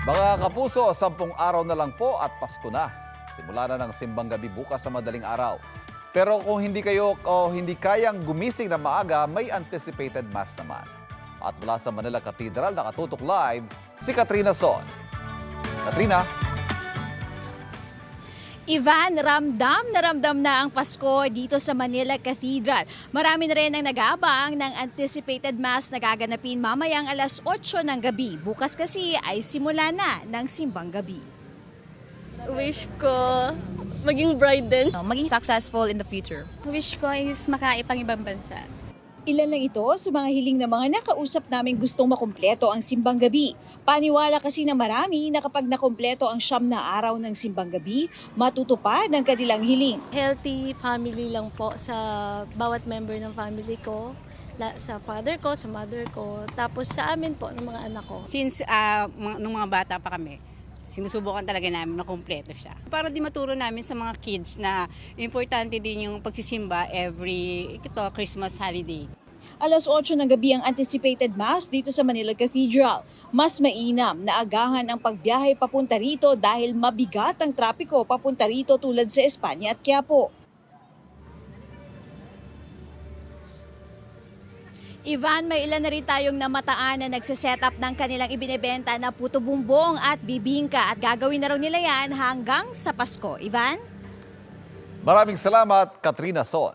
Mga kapuso, 10 araw na lang po at Pasko na. Simula na ng simbang gabi bukas sa madaling araw. Pero kung hindi kayo o hindi kayang gumising na maaga, may anticipated mass naman. At mula sa Manila Cathedral, nakatutok live si Katrina Son. Katrina? Ivan, ramdam na ang Pasko dito sa Manila Cathedral. Marami na rin ang nag-aabang ng anticipated mass na gaganapin mamayang alas 8 ng gabi. Bukas kasi ay simula na ng simbang gabi. Wish ko maging bride din. Maging successful in the future. Wish ko is makaipang ibang bansa. Ilan lang ito sa mga hiling ng mga nakausap naming gustong makumpleto ang simbang gabi. Paniwala kasi na marami na kapag nakumpleto ang 9 na araw ng simbang gabi, matutupad ang kanilang hiling. Healthy family lang po sa bawat member ng family ko. Sa father ko, sa mother ko, tapos sa amin po ng mga anak ko. Since nung mga bata pa kami, sinusubukan talaga namin na kumpleto siya. Para di maturo namin sa mga kids na importante din yung pagsisimba every Christmas holiday. Alas 8 ng gabi ang anticipated mass dito sa Manila Cathedral. Mas mainam na agahan ang pagbiyahe papunta rito dahil mabigat ang trapiko papunta rito tulad sa Espanya at Quiapo. Ivan, may ilan na rin tayong namataan na nagsiset up ng kanilang ibinebenta na puto bumbong at bibingka at gagawin na raw nila yan hanggang sa Pasko. Ivan? Maraming salamat, Katrina Son.